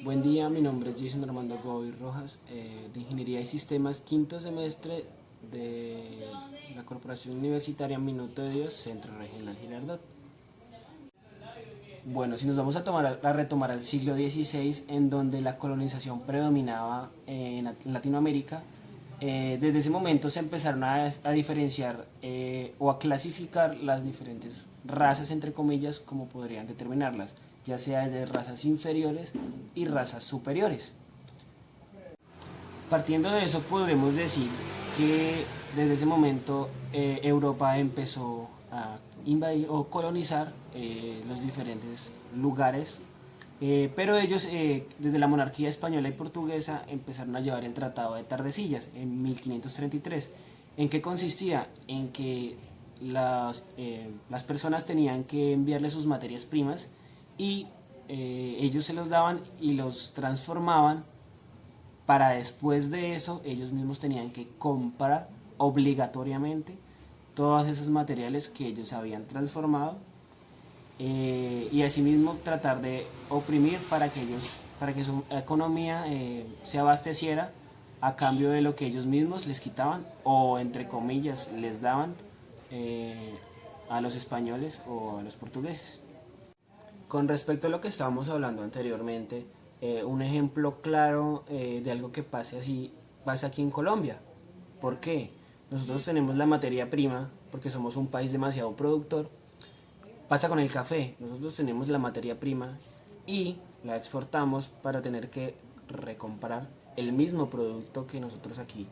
Buen día, mi nombre es Jason Armando Godoy Rojas, de Ingeniería y Sistemas, quinto semestre de la Corporación Universitaria Minuto de Dios, Centro Regional Girardot. Bueno, si nos vamos a retomar al siglo XVI, en donde la colonización predominaba en Latinoamérica, desde ese momento se empezaron a diferenciar o a clasificar las diferentes razas, entre comillas, como podrían determinarlas, ya sea de razas inferiores y razas superiores. Partiendo de eso, podremos decir que desde ese momento Europa empezó a invadir o colonizar los diferentes lugares, pero ellos desde la monarquía española y portuguesa empezaron a llevar el Tratado de Tordesillas en 1533. ¿En qué consistía? En que las personas tenían que enviarle sus materias primas y ellos se los daban y los transformaban para después de eso ellos mismos tenían que comprar obligatoriamente todos esos materiales que ellos habían transformado y asimismo tratar de oprimir para que su economía se abasteciera a cambio de lo que ellos mismos les quitaban o entre comillas les daban a los españoles o a los portugueses. Con respecto a lo que estábamos hablando anteriormente, un ejemplo claro de algo que pasa aquí en Colombia. ¿Por qué? Nosotros tenemos la materia prima, porque somos un país demasiado productor. Pasa con el café, nosotros tenemos la materia prima y la exportamos para tener que recomprar el mismo producto que nosotros aquí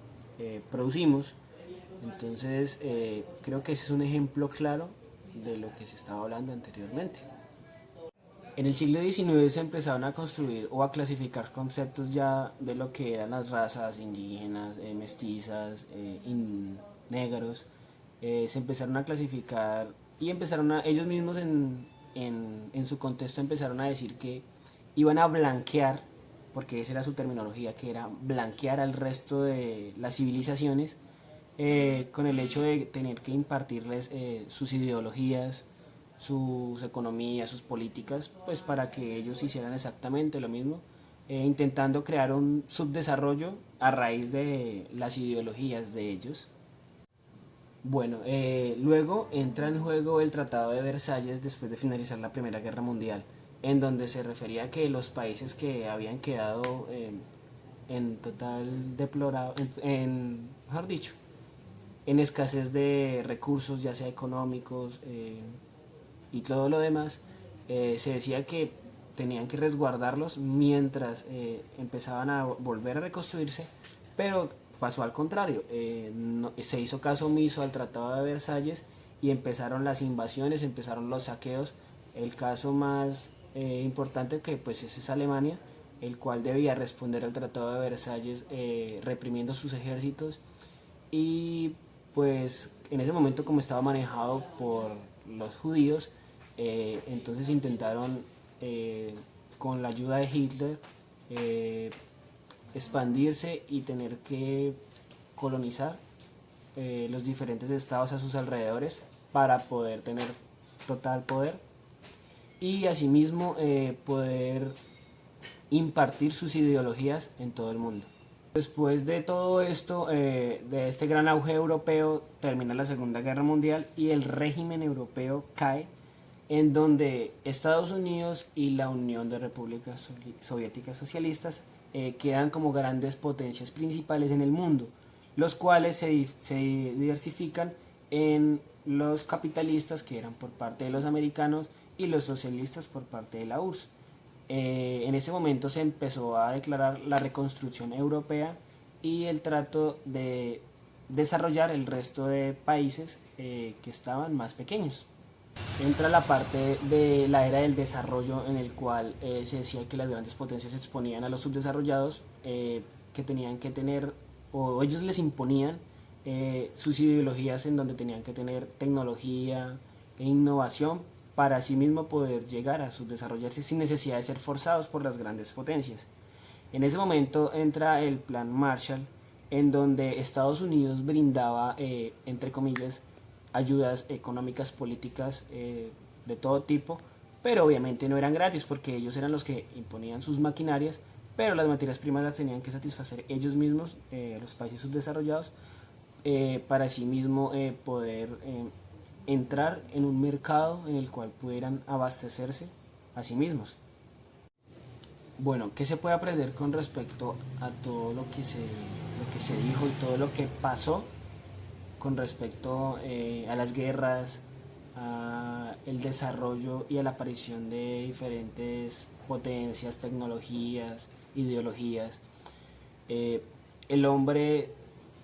producimos. Entonces, creo que ese es un ejemplo claro de lo que se estaba hablando anteriormente. En el siglo XIX se empezaron a construir o a clasificar conceptos ya de lo que eran las razas indígenas, mestizas, negros. Se empezaron a clasificar y ellos mismos en su contexto empezaron a decir que iban a blanquear, porque esa era su terminología, que era blanquear al resto de las civilizaciones con el hecho de tener que impartirles sus ideologías, sus economías, sus políticas, pues para que ellos hicieran exactamente lo mismo, intentando crear un subdesarrollo a raíz de las ideologías de ellos. Bueno, luego entra en juego el Tratado de Versalles después de finalizar la Primera Guerra Mundial, en donde se refería a que los países que habían quedado en total deplorado, mejor dicho, en escasez de recursos, ya sea económicos, y todo lo demás, se decía que tenían que resguardarlos mientras empezaban a volver a reconstruirse, pero pasó al contrario, se hizo caso omiso al Tratado de Versalles y empezaron las invasiones, empezaron los saqueos. El caso más importante que pues es Alemania, el cual debía responder al Tratado de Versalles reprimiendo sus ejércitos y pues en ese momento como estaba manejado por los judíos, entonces intentaron con la ayuda de Hitler expandirse y tener que colonizar los diferentes estados a sus alrededores para poder tener total poder y asimismo poder impartir sus ideologías en todo el mundo. Después de todo esto, de este gran auge europeo, termina la Segunda Guerra Mundial y el régimen europeo cae, en donde Estados Unidos y la Unión de Repúblicas Soviéticas Socialistas quedan como grandes potencias principales en el mundo, los cuales se diversifican en los capitalistas, que eran por parte de los americanos, y los socialistas por parte de la URSS. En ese momento se empezó a declarar la reconstrucción europea y el trato de desarrollar el resto de países que estaban más pequeños. Entra la parte de la era del desarrollo en el cual se decía que las grandes potencias exponían a los subdesarrollados que tenían que tener, o ellos les imponían sus ideologías en donde tenían que tener tecnología e innovación para así mismo poder llegar a subdesarrollarse sin necesidad de ser forzados por las grandes potencias. En ese momento entra el Plan Marshall, en donde Estados Unidos brindaba, entre comillas, ayudas económicas, políticas de todo tipo pero obviamente no eran gratis porque ellos eran los que imponían sus maquinarias, pero las materias primas las tenían que satisfacer ellos mismos, los países subdesarrollados, para sí mismo poder entrar en un mercado en el cual pudieran abastecerse a sí mismos. Bueno, ¿qué se puede aprender con respecto a todo lo que se dijo y todo lo que pasó con respecto a las guerras, a el desarrollo y a la aparición de diferentes potencias, tecnologías, ideologías? Eh, el hombre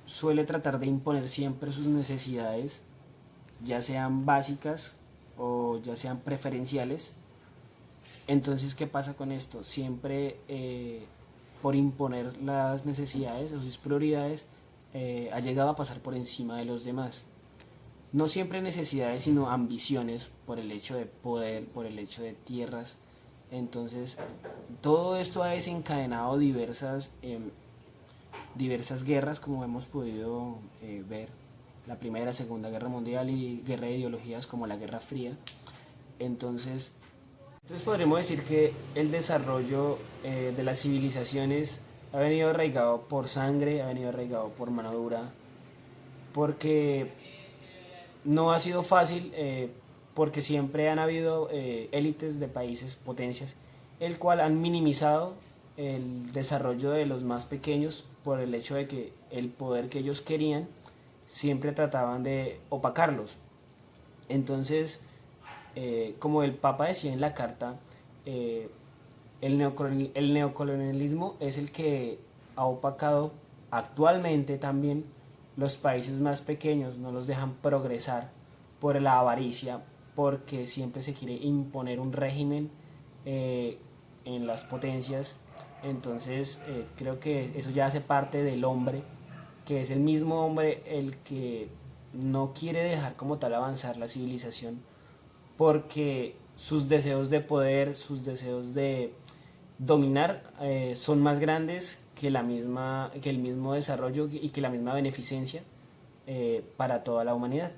suele tratar de imponer siempre sus necesidades, ya sean básicas o ya sean preferenciales. Entonces, ¿qué pasa con esto? Siempre por imponer las necesidades o sus prioridades, ha llegado a pasar por encima de los demás. No siempre necesidades, sino ambiciones por el hecho de poder, por el hecho de tierras. Entonces, todo esto ha desencadenado diversas guerras, como hemos podido ver, la Primera, Segunda Guerra Mundial y guerra de ideologías como la Guerra Fría. Entonces, podríamos decir que el desarrollo de las civilizaciones ha venido arraigado por sangre, ha venido arraigado por mano dura, porque no ha sido fácil, porque siempre han habido élites de países, potencias, el cual han minimizado el desarrollo de los más pequeños por el hecho de que el poder que ellos querían siempre trataban de opacarlos. Entonces, como el Papa decía en la carta, el neocolonialismo es el que ha opacado actualmente también los países más pequeños, no los dejan progresar por la avaricia, porque siempre se quiere imponer un régimen en las potencias. Entonces creo que eso ya hace parte del hombre, que es el mismo hombre el que no quiere dejar como tal avanzar la civilización, porque sus deseos de poder, sus deseos de dominar son más grandes que que el mismo desarrollo y que la misma beneficencia para toda la humanidad.